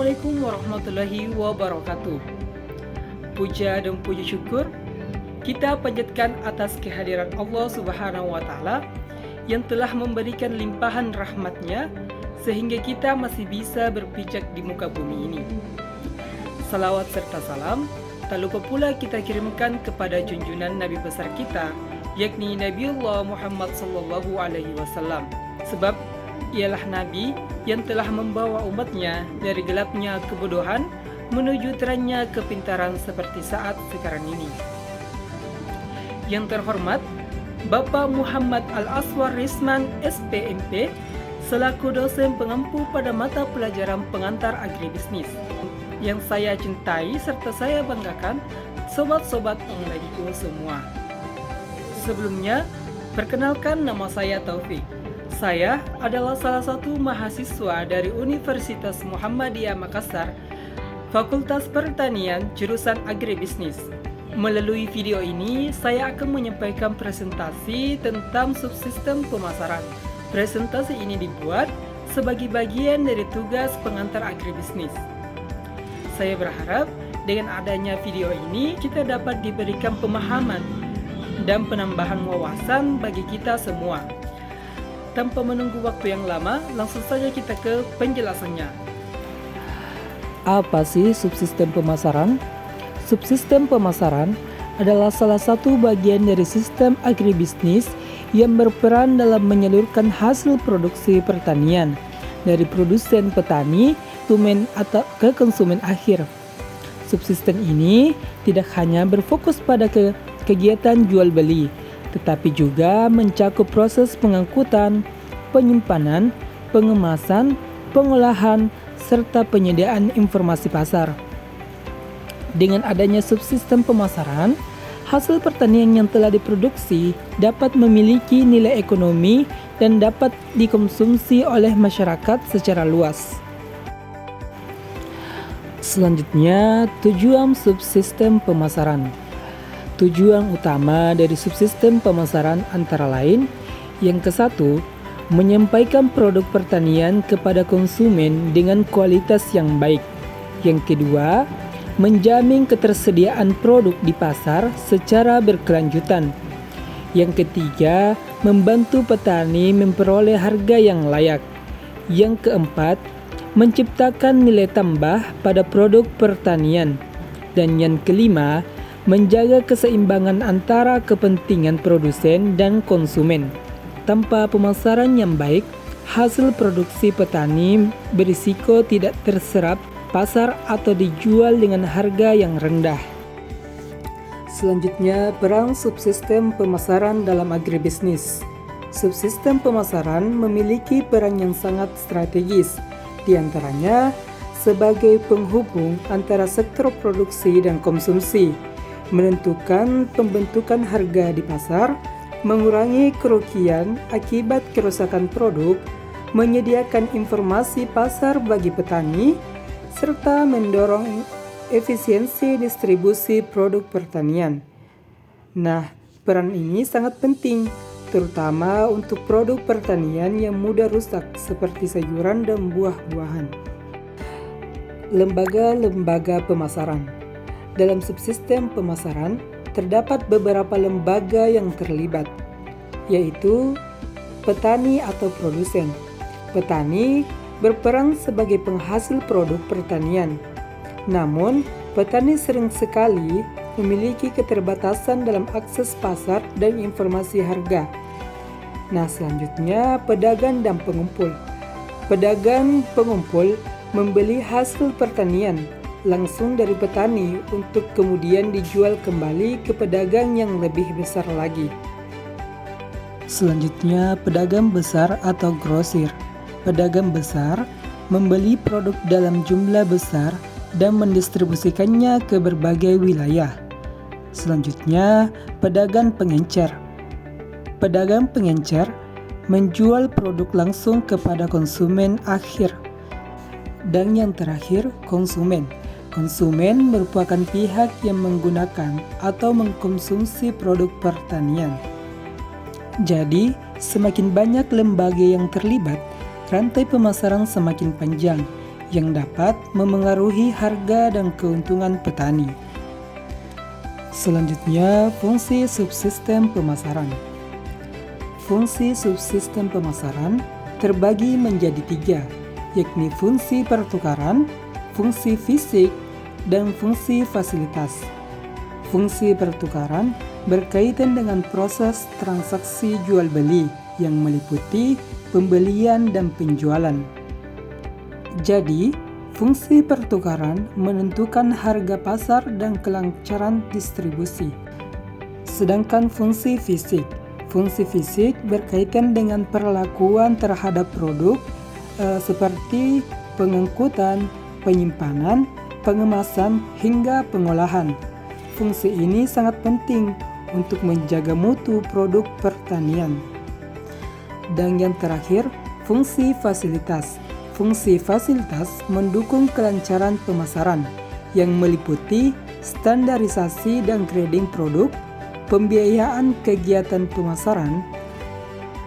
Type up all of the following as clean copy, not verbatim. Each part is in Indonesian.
Assalamualaikum warahmatullahi wabarakatuh. Puja dan puji syukur kita panjatkan atas kehadiran Allah Subhanahu wa Ta'ala yang telah memberikan limpahan rahmatnya sehingga kita masih bisa berpijak di muka bumi ini. Salawat serta salam tak lupa pula kita kirimkan kepada junjungan Nabi besar kita, yakni Nabiullah Muhammad SAW. Sebab ialah Nabi yang telah membawa umatnya dari gelapnya kebodohan menuju terangnya kepintaran seperti saat sekarang ini. Yang terhormat Bapak Muhammad Al-Aswar Risman SPMP selaku dosen pengampu pada mata pelajaran pengantar agribisnis yang saya cintai serta saya banggakan sobat-sobat onlineku semua. Sebelumnya, perkenalkan nama saya Taufik. Saya adalah salah satu mahasiswa dari Universitas Muhammadiyah Makassar, Fakultas Pertanian, jurusan Agribisnis. Melalui video ini, saya akan menyampaikan presentasi tentang subsistem pemasaran. Presentasi ini dibuat sebagai bagian dari tugas pengantar agribisnis. Saya berharap dengan adanya video ini, kita dapat diberikan pemahaman dan penambahan wawasan bagi kita semua. Tanpa menunggu waktu yang lama, langsung saja kita ke penjelasannya. Apa sih subsistem pemasaran? Subsistem pemasaran adalah salah satu bagian dari sistem agribisnis yang berperan dalam menyalurkan hasil produksi pertanian dari produsen petani atau ke konsumen akhir. Subsistem ini tidak hanya berfokus pada kegiatan jual beli, tetapi juga mencakup proses pengangkutan, penyimpanan, pengemasan, pengolahan, serta penyediaan informasi pasar. Dengan adanya subsistem pemasaran, hasil pertanian yang telah diproduksi dapat memiliki nilai ekonomi dan dapat dikonsumsi oleh masyarakat secara luas. Selanjutnya, tujuan subsistem pemasaran. Tujuan utama dari subsistem pemasaran antara lain, yang ke-1, menyampaikan produk pertanian kepada konsumen dengan kualitas yang baik. Yang kedua, menjamin ketersediaan produk di pasar secara berkelanjutan. Yang ketiga, membantu petani memperoleh harga yang layak. Yang keempat, menciptakan nilai tambah pada produk pertanian. Dan yang kelima, menjaga keseimbangan antara kepentingan produsen dan konsumen. Tanpa pemasaran yang baik, hasil produksi petani berisiko tidak terserap pasar atau dijual dengan harga yang rendah. Selanjutnya, peran subsistem pemasaran dalam agribisnis. Subsistem pemasaran memiliki peran yang sangat strategis, di antaranya sebagai penghubung antara sektor produksi dan konsumsi, menentukan pembentukan harga di pasar, mengurangi kerugian akibat kerusakan produk, menyediakan informasi pasar bagi petani, serta mendorong efisiensi distribusi produk pertanian. Nah, peran ini sangat penting, terutama untuk produk pertanian yang mudah rusak seperti sayuran dan buah-buahan. Lembaga-lembaga pemasaran. Dalam subsistem pemasaran, terdapat beberapa lembaga yang terlibat, yaitu petani atau produsen. Petani berperan sebagai penghasil produk pertanian. Namun, petani sering sekali memiliki keterbatasan dalam akses pasar dan informasi harga. Nah, selanjutnya pedagang dan pengumpul. Pedagang pengumpul membeli hasil pertanian langsung dari petani untuk kemudian dijual kembali ke pedagang yang lebih besar lagi. Selanjutnya, pedagang besar atau grosir. Pedagang besar membeli produk dalam jumlah besar dan mendistribusikannya ke berbagai wilayah. Selanjutnya, pedagang pengencer. Pedagang pengencer menjual produk langsung kepada konsumen akhir. Dan yang terakhir, konsumen. Konsumen merupakan pihak yang menggunakan atau mengkonsumsi produk pertanian. Jadi, semakin banyak lembaga yang terlibat, rantai pemasaran semakin panjang, yang dapat memengaruhi harga dan keuntungan petani. Selanjutnya, fungsi subsistem pemasaran. Fungsi subsistem pemasaran terbagi menjadi 3, yakni fungsi pertukaran, fungsi fisik, dan fungsi fasilitas. Fungsi pertukaran berkaitan dengan proses transaksi jual-beli yang meliputi pembelian dan penjualan. Jadi, fungsi pertukaran menentukan harga pasar dan kelancaran distribusi. Sedangkan fungsi fisik berkaitan dengan perlakuan terhadap produk seperti pengangkutan, penyimpanan, pengemasan, hingga pengolahan. Fungsi ini sangat penting untuk menjaga mutu produk pertanian. Dan yang terakhir, fungsi fasilitas. Fungsi fasilitas mendukung kelancaran pemasaran yang meliputi standarisasi dan grading produk, pembiayaan kegiatan pemasaran,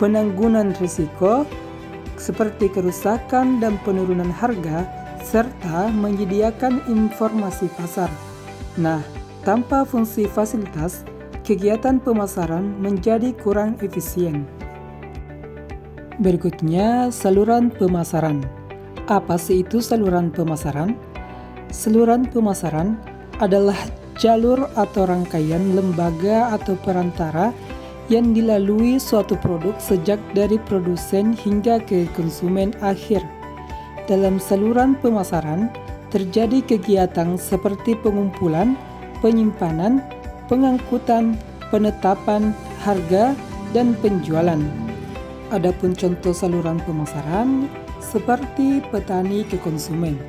penanggulangan risiko seperti kerusakan dan penurunan harga, serta menyediakan informasi pasar. Nah, tanpa fungsi fasilitas, kegiatan pemasaran menjadi kurang efisien. Berikutnya, saluran pemasaran. Apa sih itu saluran pemasaran? Saluran pemasaran adalah jalur atau rangkaian lembaga atau perantara yang dilalui suatu produk sejak dari produsen hingga ke konsumen akhir. Dalam saluran pemasaran, terjadi kegiatan seperti pengumpulan, penyimpanan, pengangkutan, penetapan harga, dan penjualan. Adapun contoh saluran pemasaran seperti petani ke konsumen,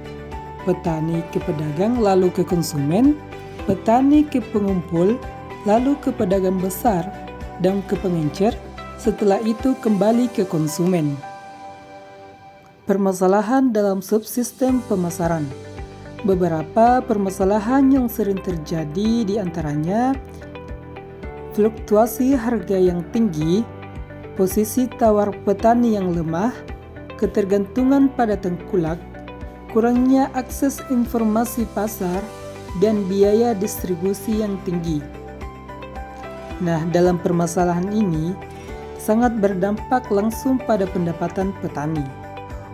petani ke pedagang lalu ke konsumen, petani ke pengumpul, lalu ke pedagang besar, dan ke pengencer, setelah itu kembali ke konsumen. Permasalahan dalam subsistem pemasaran. Beberapa permasalahan yang sering terjadi di antaranya fluktuasi harga yang tinggi, posisi tawar petani yang lemah, ketergantungan pada tengkulak, kurangnya akses informasi pasar, dan biaya distribusi yang tinggi. Nah, dalam permasalahan ini sangat berdampak langsung pada pendapatan petani.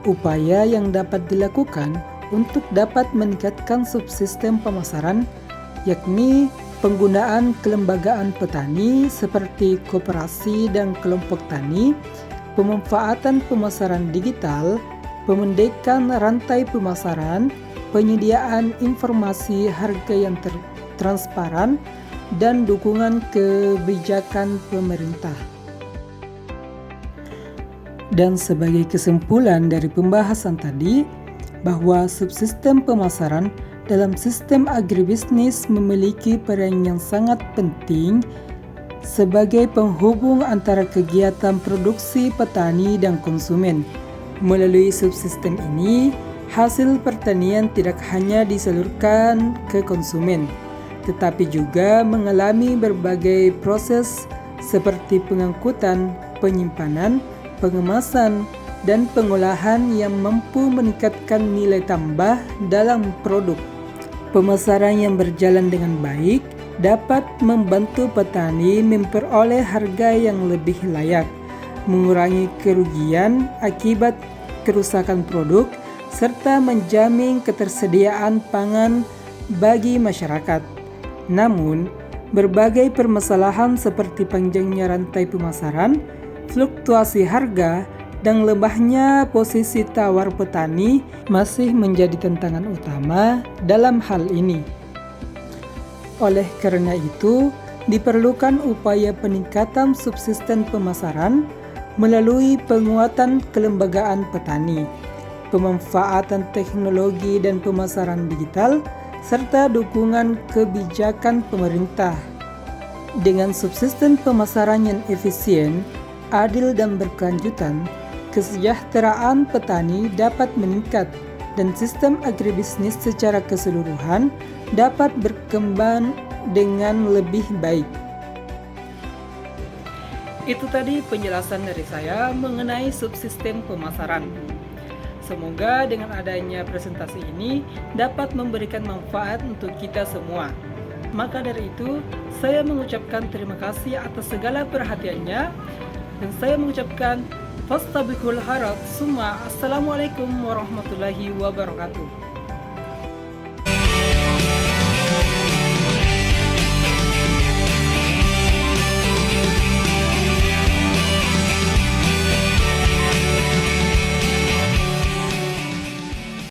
Upaya yang dapat dilakukan untuk dapat meningkatkan subsistem pemasaran yakni penggunaan kelembagaan petani seperti koperasi dan kelompok tani, pemanfaatan pemasaran digital, pemendekan rantai pemasaran, penyediaan informasi harga yang transparan, dan dukungan kebijakan pemerintah. Dan sebagai kesimpulan dari pembahasan tadi, bahwa subsistem pemasaran dalam sistem agribisnis memiliki peran yang sangat penting sebagai penghubung antara kegiatan produksi petani dan konsumen. Melalui subsistem ini, hasil pertanian tidak hanya disalurkan ke konsumen, tetapi juga mengalami berbagai proses seperti pengangkutan, penyimpanan, pengemasan, dan pengolahan yang mampu meningkatkan nilai tambah dalam produk. Pemasaran yang berjalan dengan baik dapat membantu petani memperoleh harga yang lebih layak, mengurangi kerugian akibat kerusakan produk, serta menjamin ketersediaan pangan bagi masyarakat. Namun, berbagai permasalahan seperti panjangnya rantai pemasaran, fluktuasi harga, dan lemahnya posisi tawar petani masih menjadi tantangan utama dalam hal ini. Oleh karena itu, diperlukan upaya peningkatan subsisten pemasaran melalui penguatan kelembagaan petani, pemanfaatan teknologi dan pemasaran digital, serta dukungan kebijakan pemerintah. Dengan subsisten pemasaran yang efisien, adil dan berkelanjutan, kesejahteraan petani dapat meningkat dan sistem agribisnis secara keseluruhan dapat berkembang dengan lebih baik. Itu tadi penjelasan dari saya mengenai subsistem pemasaran. Semoga dengan adanya presentasi ini dapat memberikan manfaat untuk kita semua. Maka dari itu, saya mengucapkan terima kasih atas segala perhatiannya, dan saya mengucapkan fastabiqul khairat. Assalamualaikum warahmatullahi wabarakatuh.